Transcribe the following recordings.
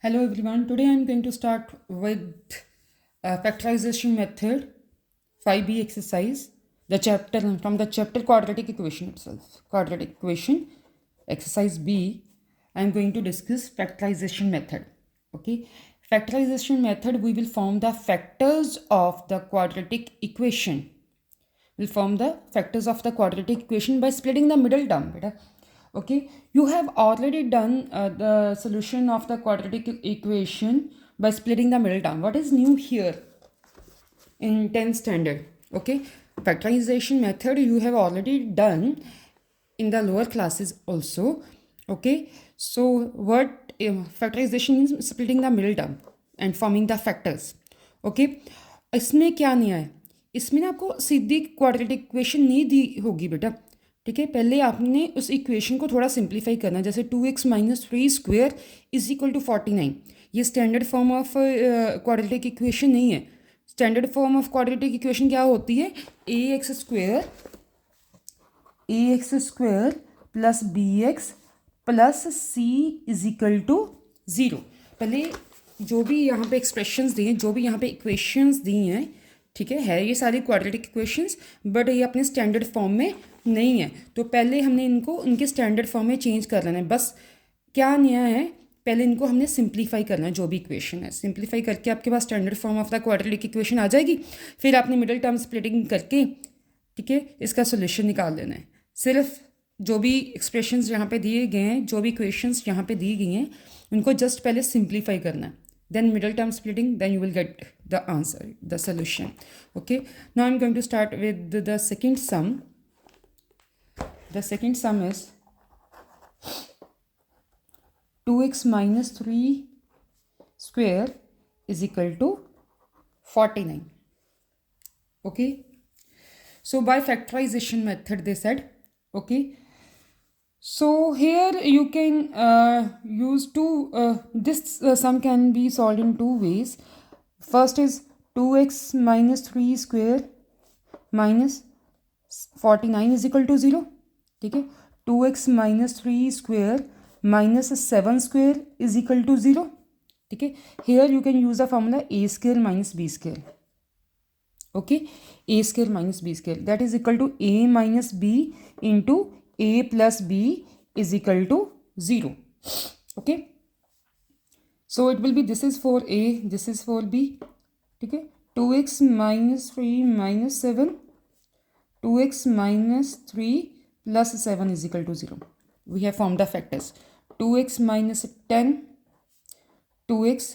Hello everyone. Today I am going to start with factorization method 5b exercise. The chapter from the chapter quadratic equation itself. Quadratic equation exercise B. I am going to discuss factorization method. Okay. Factorization method, we will form the factors of the quadratic equation. We'll form the factors of the quadratic equation by splitting the middle term. Beta. Okay, you have already done the solution of the quadratic equation by splitting the middle term. What is new here in 10th standard? Okay, factorization method you have already done in the lower classes also. Okay, so what factorization means? Splitting the middle term and forming the factors. Okay, इसमें क्या नहीं है, इसमें ना आपको सीधी quadratic equation नहीं दी होगी बेटा. ठीक है, पहले आपने उस इक्वेशन को थोड़ा सिंप्लीफाई करना है. जैसे 2x minus 3 square is equal to 49. ये standard form of quadratic equation नहीं है. Standard form of quadratic equation क्या होती है? A x square plus b x plus c is equal to 0. पहले जो भी यहाँ पे एक्सप्रेशंस दिए हैं, जो भी यहाँ पे इक्वेशंस दी हैं, ठीक है ये सारी क्वाड्रेटिक इक्वेशंस, बट ये अपने स्टैंडर्ड फॉर्म में नहीं है. तो पहले हमने इनको उनके स्टैंडर्ड फॉर्म में चेंज कर लेना है. बस क्या नया है, पहले इनको हमने सिंप्लीफाई करना है. जो भी इक्वेशन है सिंप्लीफाई करके आपके पास standard form of the quadratic equation आ जाएगी. फिर आपने मिडिल टर्म स्प्लिटिंग करके, ठीक है, इसका सोल्यूशन निकाल लेना है. सिर्फ जो भी एक्सप्रेशंस यहाँ पे दिए गए हैं, जो भी इक्वेशंस यहाँ पे दी गई हैं, उनको जस्ट पहले सिंप्लीफाई करना है. Then middle term splitting, then you will get the answer, the solution. Okay, now I'm going to start with the second sum. The second sum is 2x minus 3 square is equal to 49. Okay, so by factorization method they said. Okay, so here you can use this sum can be solved in two ways. First is 2x minus 3 square minus 49 is equal to 0. ठीक है, 2x minus 3 square minus 7 square is equal to 0. ठीक है, here you can use the formula a square minus b square. Okay, a square minus b square, that is equal to a minus b into a plus b is equal to 0. Okay, so it will be, this is for a, this is for b. ठीक है, 2x minus 3 minus 7, 2x minus 3 plus 7 is equal to 0. We have formed the factors. 2x minus 10, 2x,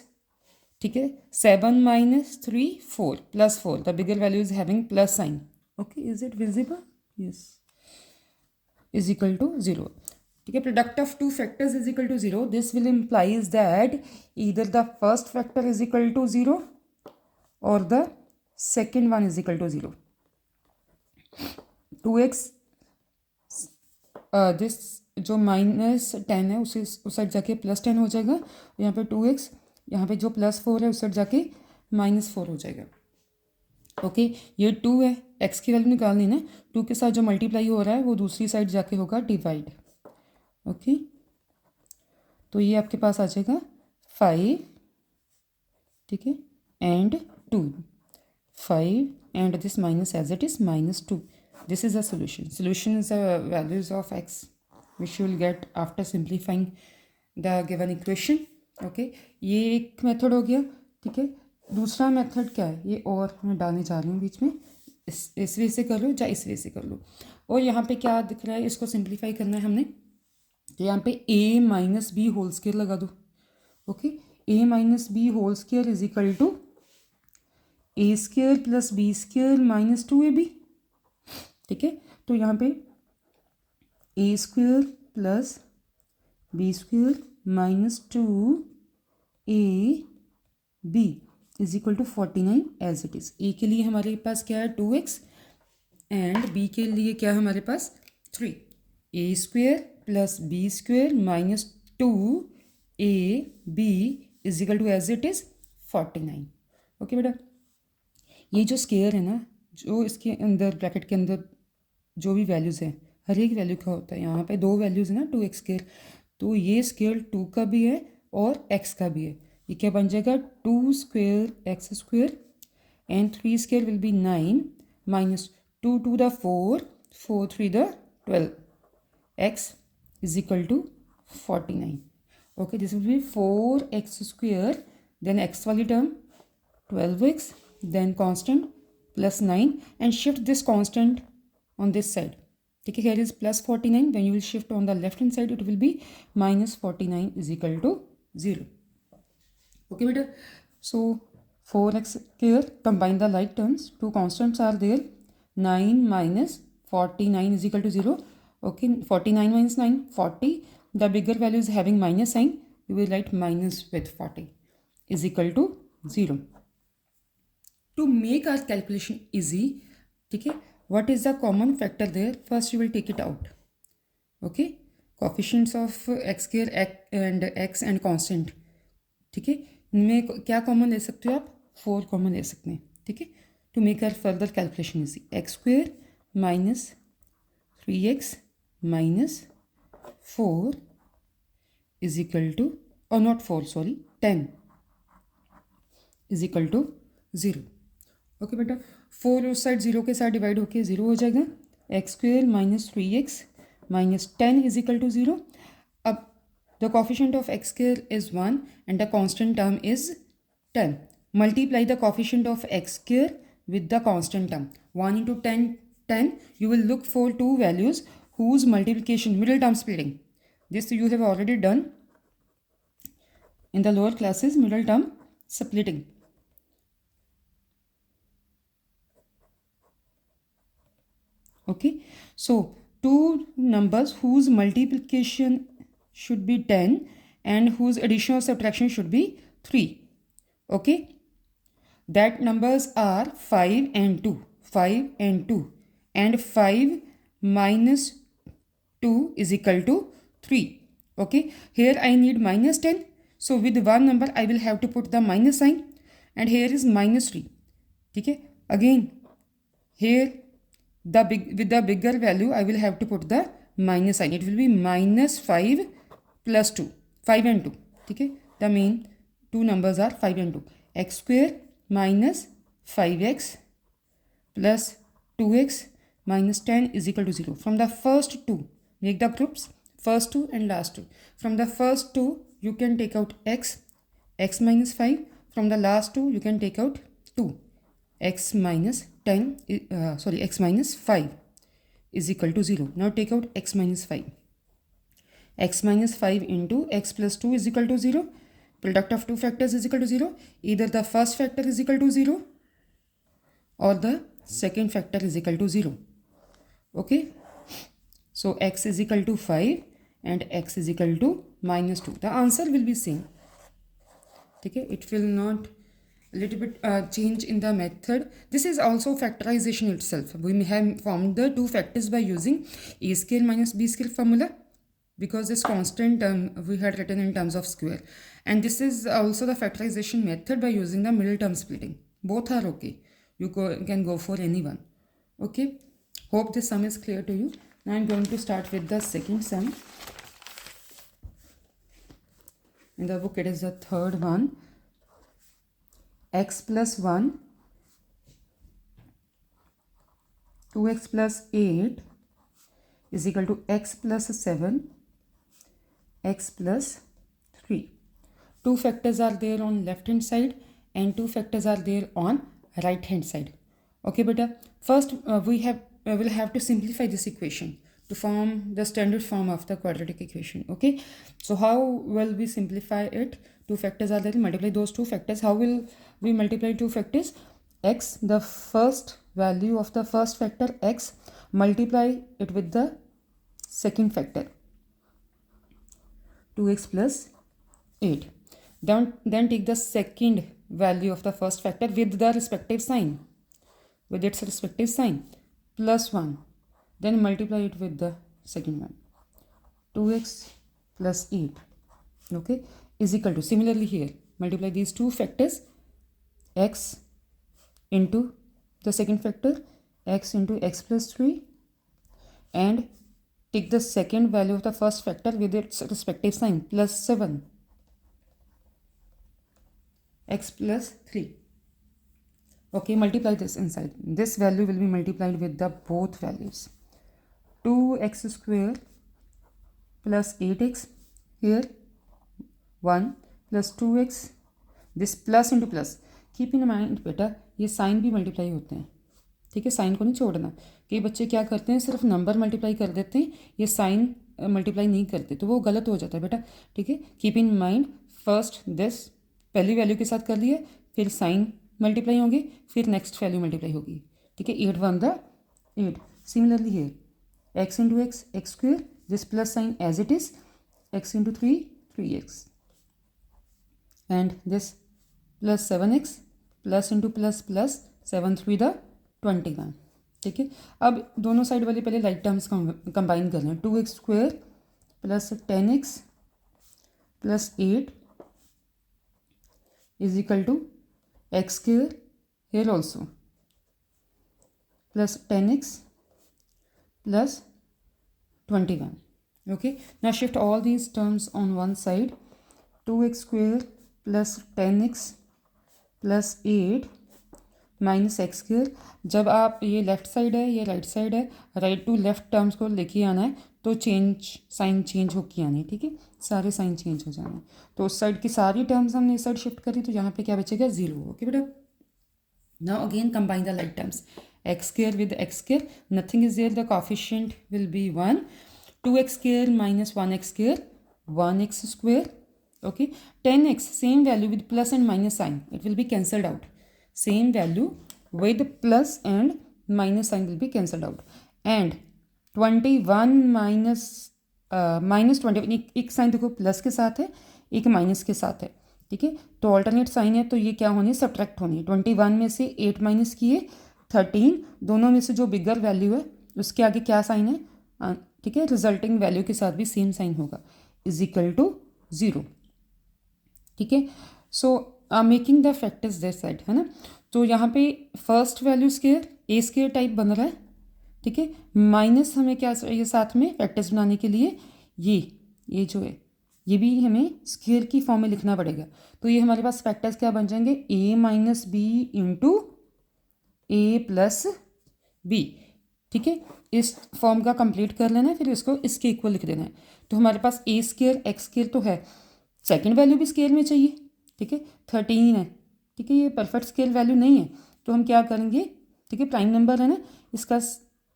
ठीक है, 7 minus 3 4 plus 4, the bigger value is having plus sign. Okay, is it visible? Yes, is equal to 0. ठीक है, product of two factors is equal to 0. This will implies that either the first factor is equal to 0 or the second one is equal to 0. 2x this जो minus 10 है उसे उस side जाके plus 10 हो जाएगा. यहाँ पे 2x, यहाँ पे जो प्लस 4 है उस साइड जाके माइनस 4 हो जाएगा. ओके, ये 2 है, x की वैल्यू निकालनी है ना. 2 के साथ जो मल्टीप्लाई हो रहा है वो दूसरी साइड जाके होगा डिवाइड. ओके, तो ये आपके पास आ जाएगा 5, ठीक है, and 2, 5 and this minus as it is minus 2. This is a solution. Solution is the values of x which you will get after simplifying the given equation. Okay, ये एक मेथड हो गया. ठीक है, दूसरा मेथड क्या है, ये और मैं डालने जा रही हूँ बीच में. इस वे से कर लो या इस वे से कर लो. और यहाँ पे क्या दिख रहा है, इसको सिंप्लीफाई करना है हमने. तो यहाँ पे a minus b whole square लगा दो. Okay, a minus b whole square is equal to a square plus b square minus 2ab. ठीक है, तो यहाँ पे a square plus b square minus 2ab is equal to 49 as it is. A के लिए हमारे पास क्या है 2x एंड बी के लिए क्या है हमारे पास 3. A square plus b square minus 2ab is equal to as it is 49. Okay बेटा, ये जो स्क्वेयर है ना, जो इसके अंदर ब्रैकेट के अंदर जो भी वैल्यूज़ हैं, हर एक वैल्यू का होता है. यहाँ पे 2 वैल्यूज़ हैं ना 2x स्क्वेयर, तो ये स्क्वेयर 2 का भी है और x का भी है। ये क्या बन जाएगा 2 square x square and 3 square will be 9 minus 2 to the 4, 4 3 the 12. X is equal to 49. Okay, this will be 4x square, then x wali term 12x, then constant plus 9, and shift this constant on this side. Okay, here is plus 49. When you will shift on the left hand side, it will be minus 49 is equal to 0. Okay, beta. So 4x here, combine the like terms. Two constants are there. 9 minus 49 is equal to 0. Okay, 49 minus 9, 40. The bigger value is having minus sign. We will write minus with 40 is equal to 0. To make our calculation easy, okay, what is the common factor there? First, you will take it out. Okay, coefficients of x square and x and constant. ठीक है, इनमें क्या common ले सकते हो आप? 4 common ले सकते हैं. ठीक है, to make our further calculation easy. X square minus 3x minus 4 is equal to, और not 4 sorry 10 is equal to 0. Okay बेटा, 4 उस साइड 0 के साथ डिवाइड होके 0 हो जाएगा. X square minus 3x minus 10 is equal to 0. अब the coefficient of x square is 1 and the constant term is 10. Multiply the coefficient of x square with the constant term. 1 into 10, 10. You will look for two values whose multiplication, middle term splitting. This you have already done in the lower classes, middle term splitting. Okay. So, two numbers whose multiplication should be 10 and whose addition or subtraction should be 3. Okay, that numbers are 5 and 2, 5 and 2, and 5 minus 2 is equal to 3. Okay, here I need minus 10, so with one number I will have to put the minus sign, and here is minus 3. Okay, again here with the bigger value I will have to put the minus sign. It will be minus 5 plus 2, 5 and 2. ठीक है, the main two numbers are 5 and 2. X square minus 5x plus 2x minus 10 is equal to 0. From the first two, make the groups, first two and last two. From the first two, you can take out x minus 5. From the last two, you can take out 2. X minus 5 is equal to 0. Now take out x minus 5. X minus 5 into x plus 2 is equal to 0. Product of two factors is equal to 0. Either the first factor is equal to 0 or the second factor is equal to 0. Okay. So x is equal to 5 and x is equal to minus 2. The answer will be same. Okay. It will not a little bit change in the method. This is also factorization itself. We may have formed the two factors by using a square minus b square formula, because this constant term we had written in terms of square, and this is also the factorization method by using the middle term splitting. Both are okay. You can go for any one. Okay, hope this sum is clear to you. Now I'm going to start with the second sum. In the book it is the third one. X plus 1, 2x plus 8 is equal to x plus 7, x plus 3. Two factors are there on left hand side and two factors are there on right hand side. Okay beta, first we will have to simplify this equation to form the standard form of the quadratic equation. Okay, so how will we simplify it? Two factors are there, multiply those two factors. How will we multiply two factors? X, the first value of the first factor x, multiply it with the second factor 2x plus 8. Then take the second value of the first factor with the respective sign, with its respective sign, plus 1. Then multiply it with the second one, 2x plus 8. Okay, is equal to, similarly here, multiply these two factors, x into the second factor, x into x plus 3, and take the second value of the first factor with its respective sign, plus 7. x plus 3. Okay, multiply this inside. This value will be multiplied with the both values. 2x square plus 8x here 1 plus 2x, this plus into plus. Keep in mind बेटा ये sign भी multiply होते हैं, ठीक है, sign को नहीं छोड़ना. कई बच्चे क्या करते हैं सिर्फ नंबर मल्टीप्लाई कर देते हैं, ये साइन मल्टीप्लाई नहीं करते, तो वो गलत हो जाता है बेटा, ठीक है. Keep in mind first this पहली वैल्यू के साथ कर लिया, फिर साइन मल्टीप्लाई होंगे, फिर नेक्स्ट वैल्यू मल्टीप्लाई होगी, ठीक है. 8 1 the 8. Similarly here x into x x square, this plus sign as it is, x into 3 3x and this plus 7x plus into plus plus 7 3 the 21, ठीक है. अब दोनों side वाले पहले लाइक टर्म्स कंबाइन कर लें. 2x square plus 10x plus 8 is equal to x square here also plus 10x plus 21. Okay, now shift all these terms on one side. 2x square plus 10x plus 8 minus x square. जब आप ये left side है ये right side है, right to left terms को लेके आना है तो चेंज साइन चेंज होके आनी है, ठीक है, सारे साइन चेंज हो जाना है. तो उस साइड की सारी टर्म्स हमने इस साइड शिफ्ट करी, तो यहाँ पे क्या बचेगा 0. ओके बेटा. Now again combine the like terms. X square with x square. Nothing is there. The coefficient will be 1. 2x square minus 1x square. 1x square. Okay. 10x. Same value with plus and minus sign. It will be cancelled out. Same value with plus and minus sign will be cancelled out. And 21 minus 21. एक sign देखो plus के साथ है, एक minus के साथ है, ठीक है. तो ऑल्टरनेट साइन है, तो ये क्या होनी है सब्ट्रैक्ट होनी है. 21 में से 8 माइनस किए 13, दोनों में से जो बिगर वैल्यू है उसके आगे क्या साइन है, ठीक है, रिजल्टिंग वैल्यू के साथ भी सेम साइन होगा, इज इक्वल टू 0, ठीक है. So making the factors this side है ना. तो यहाँ पे फर्स्ट वैल्यू स्केयर ए स्केयर टाइप बन रहा है, ठीक है. माइनस हमें क्या चाहिए साथ में फैक्टर्स बनाने के लिए, ये जो है ये भी हमें स्केयर की फॉर्म में लिखना पड़ेगा. तो ये हमारे पास फैक्टर्स क्या बन जाएंगे, a minus B into A plus B, ठीक है. इस फॉर्म का कंप्लीट कर लेना है, फिर इसको इसके इक्वल लिख देना है. तो हमारे पास ए स्केयर एक्स स्केयर तो है, सेकंड वैल्यू भी स्केयर में चाहिए, ठीक है. 13 है, ठीक है, ये परफेक्ट स्केयर वैल्यू नहीं है, तो हम क्या करेंगे, ठीक है, प्राइम नंबर है ना, इसका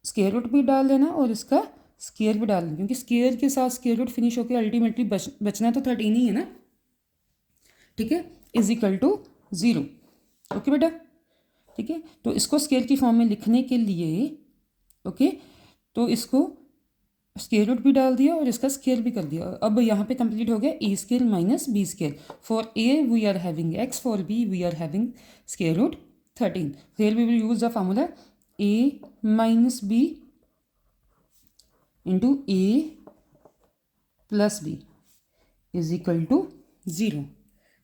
स्केयर रूट भी डाल देना और इसका स्केयर भी डाल दें, क्योंकि स्केयर के साथ स्केयर रूट फिनिश होकर अल्टीमेटली बचना तो 13 ही है ना, ठीक है, इज इक्वल टू 0. ओके बेटा, ठीक है. तो इसको स्केयर की फॉर्म में लिखने के लिए, ओके, तो इसको स्केयर रूट भी डाल दिया और इसका स्केयर भी कर दिया. अब यहाँ पे कंप्लीट हो गया a square minus b square. For a we are having x, for b we are having square root 13. Here we will use the formula a minus b into a plus b is equal to 0.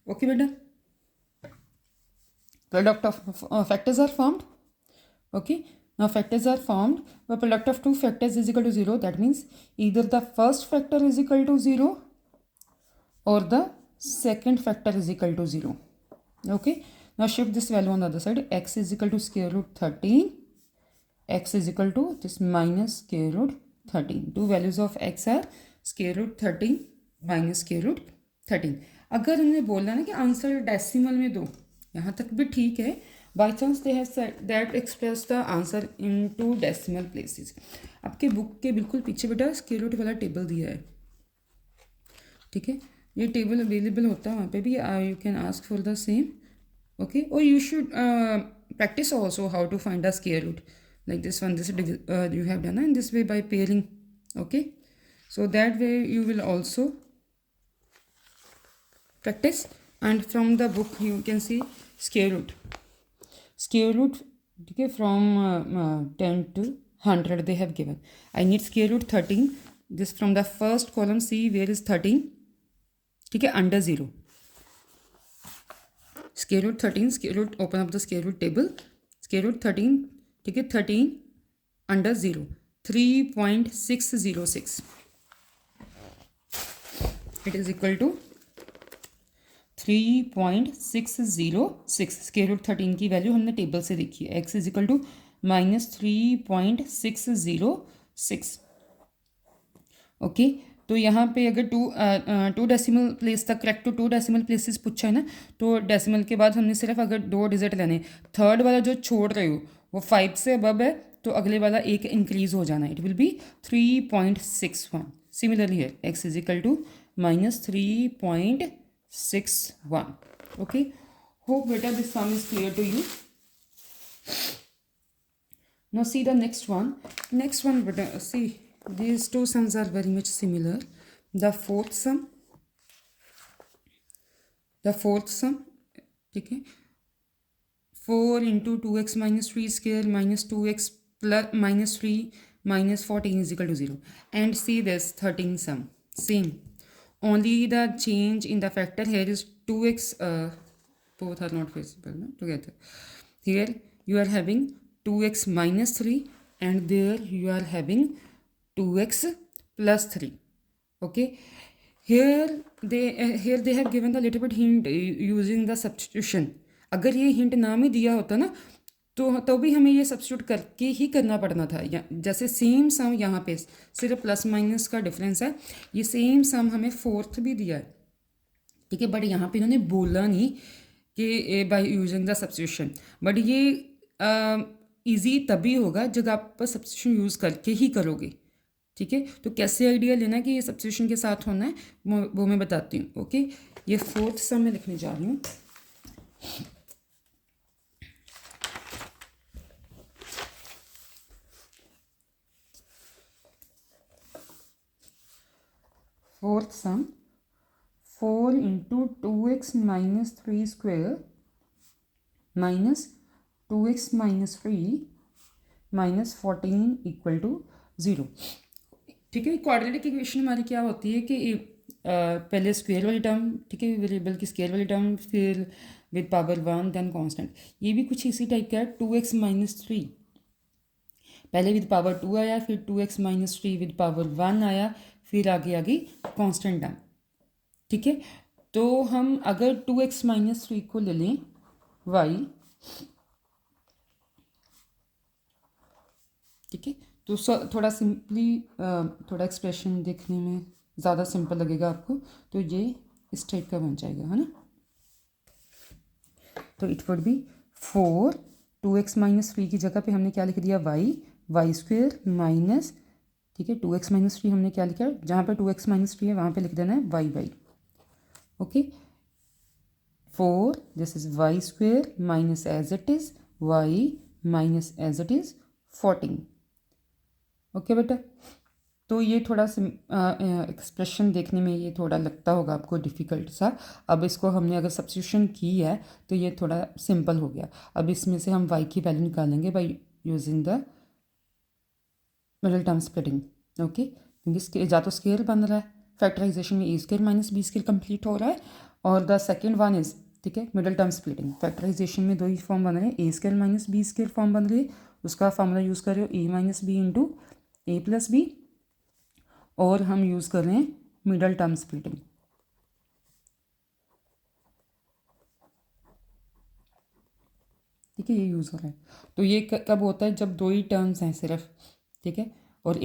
Okay beta, product of factors are formed. Okay, now factors are formed. The product of two factors is equal to 0. That means either the first factor is equal to 0 or the second factor is equal to 0. Okay, now shift this value on the other side. X is equal to square root 13, x is equal to this minus square root 13. Two values of x are square root 13 minus square root 13. अगर हमने बोला ना कि answer decimal में दो, यहाँ तक भी ठीक है. By chance they have that express the answer in two decimal places. आपके बुक के बिल्कुल पीछे बेटा स्क्वायर रूट वाला टेबल दिया है, ठीक है, ये टेबल अवेलेबल होता है वहाँ पे भी, you can ask for the same. Okay, और you should practise also how to find the square root. Like this one, this you have done in this way by pairing. Okay, so that way you will also practice. And from the book you can see square root, okay, from 10 to 100 they have given. I need square root 13. This from the first column, see where is 13, okay, under 0. Square root 13, square root, open up the square root table. Square root 13, ठीक है, 13 under 0, 3.606. It is equal to 3.606। Square root 13 की value हमने table से देखी है, x is equal to -3.606। Okay, तो यहाँ पे अगर टू डेसिमल प्लेस तक करेक्ट टू 2 डेसिमल प्लेसेस पूछा है ना, तो डेसिमल के बाद हमने सिर्फ अगर 2 डिजिट लेने, थर्ड वाला जो छोड़ रहे हो वो 5 से अबव है तो अगले वाला एक इंक्रीज हो जाना है, इट विल बी 3.61। सिमिलरली है x is equal to -3.61। Okay, hope बेटा this sum is clear to you. Now see the next one. Next one, beta, see these two sums are very much similar. The fourth sum, ठीक है, 4 into 2x minus 3 square minus 2x plus minus 3 minus 14 is equal to 0. And see this 13 sum, same. Only the change in the factor here is 2x, both are not visible no? Together. Here you are having 2x minus 3 and there you are having 2x plus 3. Okay, here they have given the little bit hint using the substitution. अगर ये hint नाम ही दिया होता ना तो भी हमें ये सब्स्टिट्यूट करके ही करना पड़ना था। जैसे सेम सम यहाँ पे सिर्फ प्लस माइनस का डिफरेंस है, ये सेम सम हमें फोर्थ भी दिया है, ठीक है, बट यहाँ पे इन्होंने बोला नहीं कि bye using the substitution, but ये ईजी तभी होगा जब आप सब्स्टिट्यूशन यूज़ करके ही करोगे, ठीक है। तो कैसे आइडिया लेना है कि ये सब्स्टिट्यूशन के साथ होना है वो मैं बताती हूँ। ओके, ये फोर्थ सम मैं लिखने जा रही हूँ। Fourth some 4 into 2x minus 3 square minus 2x minus 3 minus 14 equal to 0। ठीक है, क्वाड्रेटिक इक्वेशन हमारी क्या होती है कि पहले स्क्वायर वाली टर्म, ठीक है, वेरिएबल की स्क्वायर वाली टर्म, फिर विद पावर 1 देन कांस्टेंट। ये भी कुछ इसी टाइप का है। 2x minus 3 पहले विद पावर 2 आया, फिर 2x minus 3 विद पावर 1 आया, फिर आगे आगे कांस्टेंट टर्म, ठीक है। तो हम अगर 2x minus 3 को ले लें y, ठीक है, तो थोड़ा सिंपली थोड़ा एक्सप्रेशन देखने में ज़्यादा सिंपल लगेगा आपको, तो ये इस टाइप का बन जाएगा, है ना। तो it would be 4 2x minus 3 की जगह पे हमने क्या लिख दिया y स्क्वेयर माइनस, ठीक है, 2x minus 3 हमने क्या लिखा, जहाँ पे 2x minus 3 है वहाँ पे लिख देना है y। Okay, 4 this is y square minus as it is y minus as it is 14। Okay बेटा, तो ये थोड़ा एक्सप्रेशन देखने में ये थोड़ा लगता होगा आपको डिफ़िकल्ट सा। अब इसको हमने अगर सब्स्टिट्यूशन की है तो ये थोड़ा सिंपल हो गया। अब इसमें से हम y की वैल्यू निकालेंगे by using the middle term splitting. Okay, क्योंकि या तो स्केयर बन रहा है, फैक्टराइजेशन में a square minus b square complete हो रहा है, और द सेकेंड वन इज, ठीक है, मिडिल टर्म स्प्लिटिंग। फैक्टराइजेशन में दो ही फॉर्म बन रहे हैं, a square minus b square form बन रही है, उसका फॉर्मूला यूज़ कर रहे हो a minus B into A plus b, और हम यूज़ कर रहे हैं मिडल टर्म स्प्लिटिंग। ठीक है, ये यूज़ हो रहा है। तो ये कब होता है, जब दो ही टर्म्स हैं सिर्फ, ठीक है, और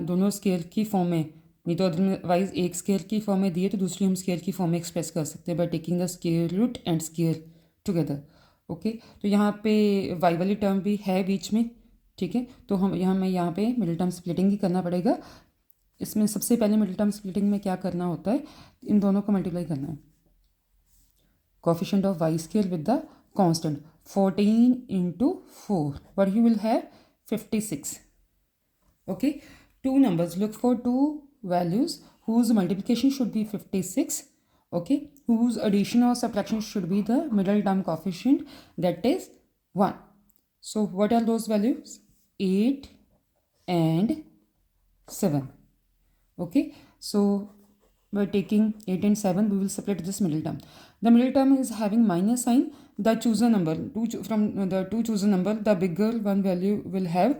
दोनों स्केयर की फॉर्म में, नहीं तो अदरवाइज एक स्केयर की फॉर्म में दिए तो दूसरी हम स्केयर की फॉर्म में एक्सप्रेस कर सकते हैं by taking the square root and square together. Okay, तो यहाँ पे वाई वाली टर्म भी है बीच में, ठीक है, तो हम यहाँ पे मिडिल टर्म स्प्लिटिंग ही करना पड़ेगा। इसमें सबसे पहले मिडिल टर्म स्प्लिटिंग में क्या करना होता है, इन दोनों को मल्टीप्लाई करना है, coefficient of y square with the constant, 14 into 4, what you will have 56. Okay, two numbers, look for two values whose multiplication should be 56, okay, whose addition or subtraction should be the middle term coefficient, that is 1. So what are those values? 8 and 7. Okay, so by taking 8 and 7 we will separate this middle term. The middle term is having minus sign. The chosen number, from the two chosen number, the bigger one value will have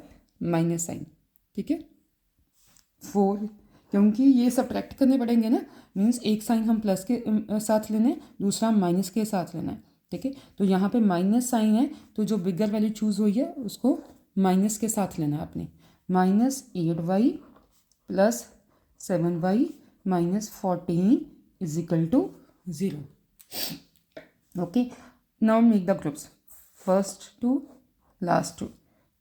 minus sign. ठीक है, 4, क्योंकि ये subtract करने पड़ेंगे ना, means एक sign हम plus के साथ लेना है, दूसरा माइनस के साथ लेना है, ठीक है। तो यहाँ पे माइनस साइन है, तो जो बिगर वैल्यू चूज़ हुई है उसको माइनस के साथ लेना है आपने। -8y + 7y - 14 = 0। Okay, now make the groups, first two last two,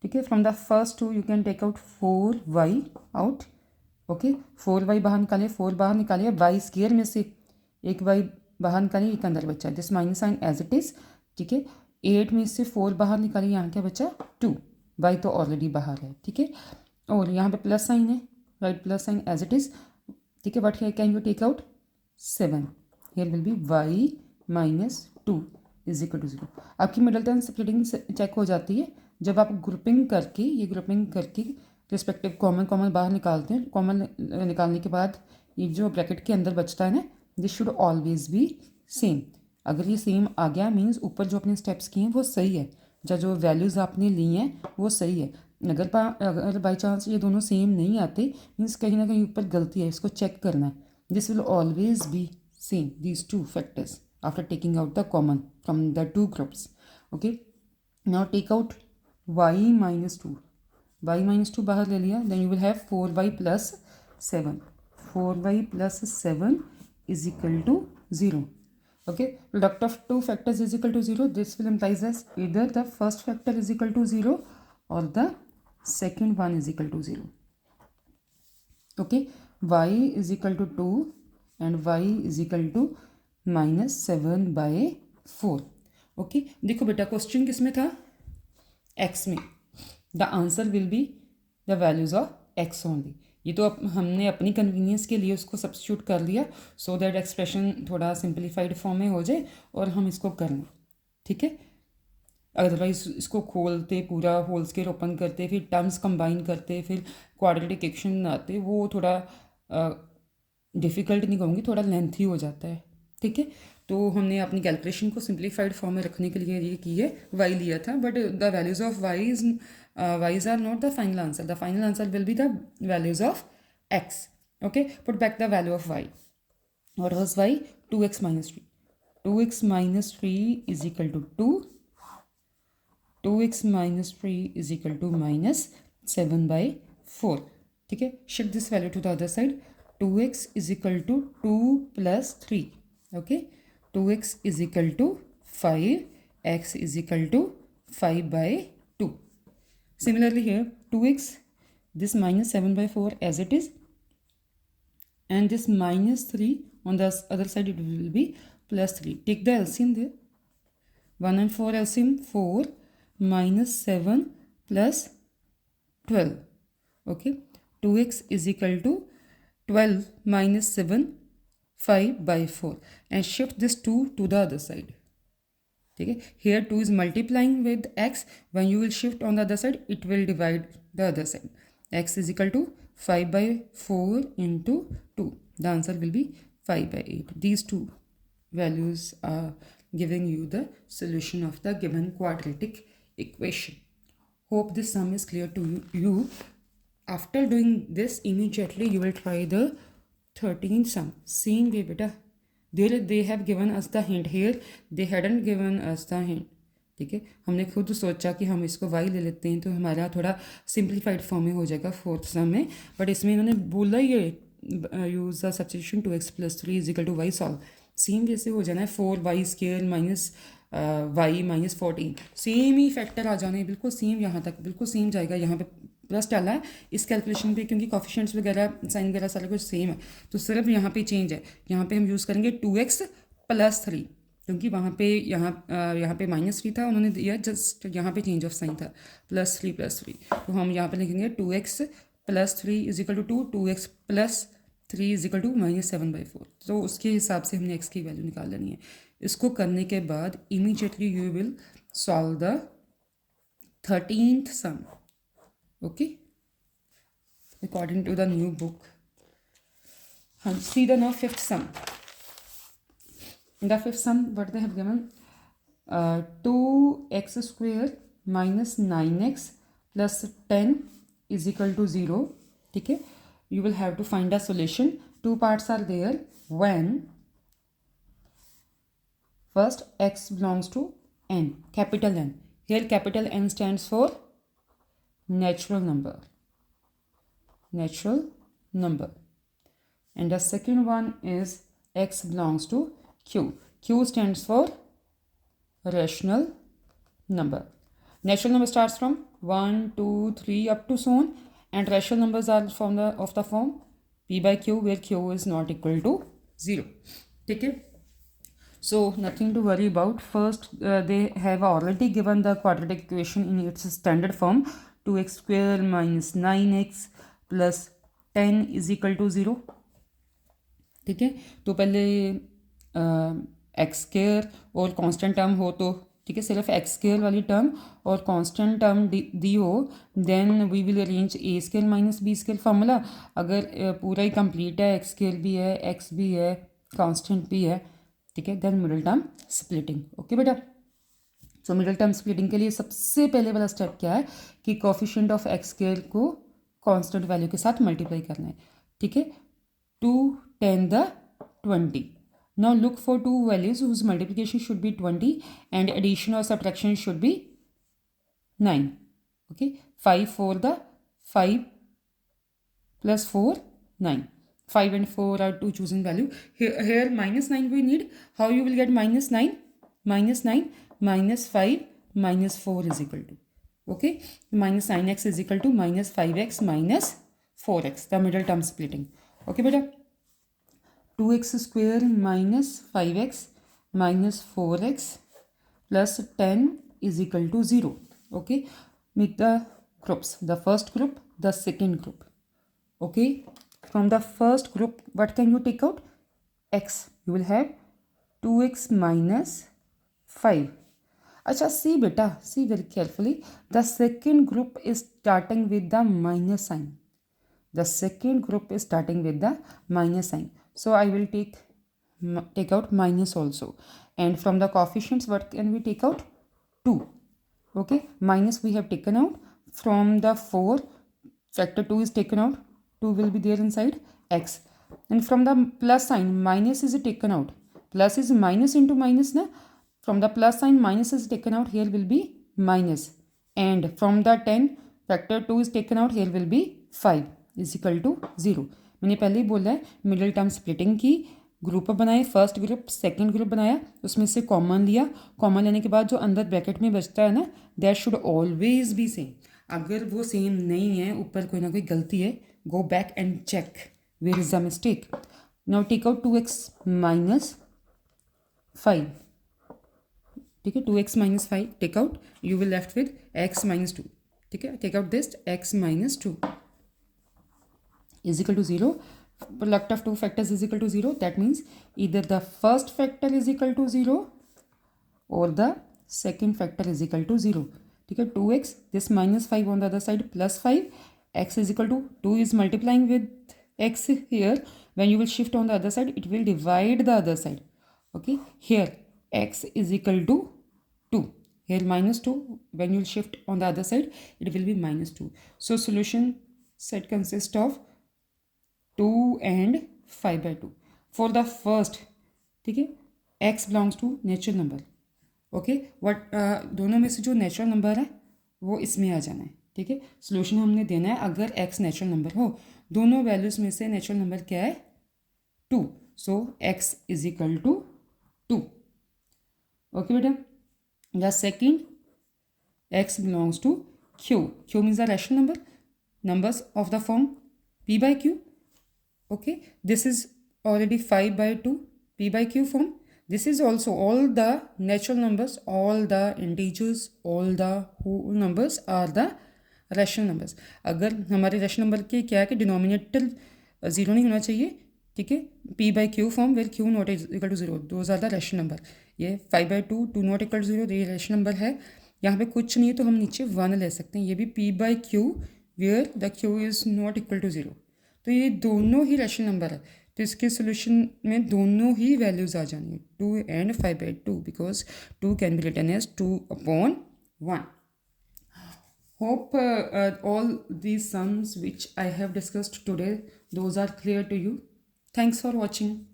ठीक है। From the first two you can take out 4y out. Okay, 4y बाहर निकालिए, 4 बाहर निकालिए, वाई स्क्वायर में से एक y बाहर निकालिए, एक अंदर बचा, this minus sign as it is, ठीक है। 8 में से 4 बाहर निकालिए, यहाँ क्या बचा 2, y तो ऑलरेडी बाहर है, ठीक है। और यहाँ पे प्लस साइन है, right plus sign as it is, ठीक है। But here can you take out 7, here will be y - 2 = 0। आपकी मिडल टर्म स्प्लिटिंग चेक हो जाती है जब आप ग्रुपिंग करके, ये ग्रुपिंग करके रिस्पेक्टिव कॉमन बाहर निकालते हैं। कॉमन निकालने के बाद ये जो ब्रैकेट के अंदर बचता है ना, this should always be same. अगर ये सेम आ गया मीन्स ऊपर जो अपने स्टेप्स किए हैं वो सही है, जो वैल्यूज़ आपने ली हैं वो सही है। अगर बाई चांस ये दोनों सेम नहीं आते मीन्स कहीं ना कहीं ऊपर गलती है, इसको चेक करना है। This will always be same, these two factors after taking out the common from the two groups. Okay, now take out y - 2, y - 2 बाहर ले लिया, then you will have 4y + 7, 4y + 7 = 0। Okay, product of two factors is equal to 0. This will implies as either the first factor is equal to 0 or the second one is equal to 0. Okay, y is equal to 2 and y is equal to -7/4. Okay, देखो बेटा question किस में था, x में। The answer will be the values of x only. ये तो हमने अपनी कन्वीनियंस के लिए उसको सब्स्टिट्यूट कर लिया सो दैट एक्सप्रेशन थोड़ा सिंप्लीफाइड फॉर्म में हो जाए और हम इसको कर लें, ठीक है। अदरवाइज इसको खोलते, पूरा होल्स के ओपन करते, फिर टर्म्स कंबाइन करते, फिर क्वाड्रेटिक इक्वेशन बनाते, वो थोड़ा डिफ़िकल्ट नहीं कहूँगी, थोड़ा लेंथी हो जाता है, ठीक है। तो हमने अपनी कैलकुलेशन को सिंप्लीफाइड फॉर्म में रखने के लिए ये की है, वाई लिया था, but the values of y's are not the final answer. The final answer will be the values of x. Okay, put back the value of y. What was y? 2x - 3. 2x - 3 is equal to 2. 2x - 3 is equal to -7/4. ठीक है, shift this value to the other side. 2x is equal to 2 + 3. Okay, 2x is equal to 5. X is equal to 5/2. Similarly here 2x, this -7/4 as it is, and this -3 on the other side it will be +3. Take the LCM there, 1 and 4 LCM, 4 - 7 + 12. Okay, 2x is equal to 12 - 7, 5/4, and shift this 2 to the other side. ठीक है, here 2 is multiplying with x, when you will shift on the other side it will divide the other side. X is equal to 5/4 into 2, the answer will be 5/8. These two values are giving you the solution of the given quadratic equation. Hope this sum is clear to you. After doing this immediately you will try the 13th sum, same way beta. They have given us the hint here, they hadn't given us the hint, ठीक है। हमने खुद सोचा कि हम इसको y ले लेते हैं तो हमारा थोड़ा सिंप्लीफाइड फॉर्म में हो जाएगा फोर्थ सम में, बट इसमें इन्होंने बोला ही है use the substitution 2x + 3 = y solve. Same जैसे हो जाना है 4y² - y - 14, सेम ही फैक्टर आ जाना है, बिल्कुल सेम, यहाँ तक बिल्कुल सेम जाएगा। यहाँ पे प्लस डाला है इस कैलकुलेशन पे क्योंकि कॉफिशिएंट्स वगैरह साइन वगैरह सारा कुछ सेम है, तो सिर्फ यहाँ पे चेंज है। यहाँ पे हम यूज़ करेंगे 2x + 3 क्योंकि वहाँ पे यहाँ पे -3 था, उन्होंने दिया जस्ट यहाँ पे चेंज ऑफ साइन था, +3 + 3, तो हम यहाँ पे लिखेंगे 2x + 3 = 2, 2x + 3 = -7/4। तो उसके हिसाब से हमने x की वैल्यू निकाल लेनी है। इसको करने के बाद immediately you will solve the 13th sum. Okay, according to the new book. See the now 5th sum. In the 5th sum, what they have given, 2x² - 9x + 10 = 0. ठीक है, you will have to find a solution two parts are there when first x belongs to n, capital N. Here capital N stands for natural number. And the second one is x belongs to q. Q stands for rational number. Natural number starts from 1, 2, 3 up to so on, and rational numbers are from of the form p by q, where q is not equal to 0. Okay. So nothing to worry about. First, they have already given the quadratic equation in its standard form, 2x square minus 9x plus 10 is equal to 0. ठीक है, तो पहले x square और constant term हो तो ठीक है, सिर्फ एक्स स्क्वायर वाली टर्म और कांस्टेंट टर्म दी हो, then we will arrange A square minus B square formula. अगर पूरा ही कंप्लीट है, एक्स स्क्वायर भी है, एक्स भी है, कांस्टेंट भी है, ठीक है, then middle term splitting. Okay बेटा. सो मिडिल टर्म स्प्लिटिंग के लिए सबसे पहले वाला स्टेप क्या है कि कोफिशिएंट ऑफ एक्स स्क्वायर को कांस्टेंट वैल्यू के साथ मल्टीप्लाई करना है. ठीक है, 2 10 the 20. Now look for two values whose multiplication should be 20 and addition or subtraction should be 9. Okay, 5 for the 5 plus 4 9. 5 and 4 are two chosen value. Here minus 9 we need. How you will get minus 9? Minus 9 minus 5 minus 4 is equal to. Okay, minus 9x is equal to minus 5x minus 4x. The middle term splitting. Okay beta. 2x square minus 5x minus 4x plus 10 is equal to 0. Okay, make the groups, the first group, the second group. Okay, from the first group what can you take out? X. You will have 2x minus 5. Acha, see beta, see very carefully. The second group is starting with the minus sign. The second group is starting with the minus sign. So I will take out minus also. And from the coefficients, what can we take out? 2. Okay, minus we have taken out. From the 4, factor 2 is taken out. 2 will be there inside x. And from the plus sign, minus is taken out. Plus is minus into minus. Na? From the plus sign, minus is taken out. Here will be minus. And from the 10, factor 2 is taken out. Here will be 5 is equal to 0. मैंने पहले ही बोला है middle term splitting की. Group बनाए, first group second group बनाया, उसमें से common लिया. कॉमन लेने के बाद जो अंदर ब्रैकेट में बचता है ना, that should always be same. अगर वो सेम नहीं है, ऊपर कोई ना कोई गलती है, go back and check where is the mistake. Now take out 2x minus 5. ठीक है, 2x minus 5 take out. You will left with x minus 2. ठीक है, take out this x minus 2 is equal to 0. Product of two factors is equal to 0. That means either the first factor is equal to 0 or the second factor is equal to 0. ठीक है, 2x, this minus 5 on the other side plus 5, x is equal to 2 is multiplying with x here. When you will shift on the other side, it will divide the other side. Okay, here x is equal to 2. Here minus 2. When you will shift on the other side, it will be minus 2. So solution set consists of 2 and 5 by 2. For the first, ठीक है, x belongs to natural number. Okay, what दोनों में से जो natural number है वो इसमें आ जाना है. ठीक है, सोल्यूशन हमने देना है अगर x नेचुरल नंबर हो. दोनों वैल्यूज में से नेचुरल नंबर क्या है? 2. So x is equal to 2. Okay बेटा. The second, x belongs to q. q means the rational number. Numbers of the form p by q. Okay, this is already 5 by 2 p by q form. This is also all the natural numbers, all the integers, all the whole numbers are the rational numbers. अगर हमारे rational number के क्या है कि denominator 0 नहीं होना चाहिए. ठीक है, p by q form where q not equal to 0, those are the rational number. ये 5 by 2 2 not equal to 0 ये rational number है. यहाँ पे कुछ नहीं है तो हम नीचे 1 ले सकते हैं. ये भी p by q where the q is not equal to 0. तो ये दोनों ही रैशनल नंबर है, तो इसके सोल्यूशन में दोनों ही वैल्यूज आ जानी है 2 and 5 by 2 because 2 can be written as 2/1. Hope all these sums which I have discussed today those are clear to you. Thanks for watching.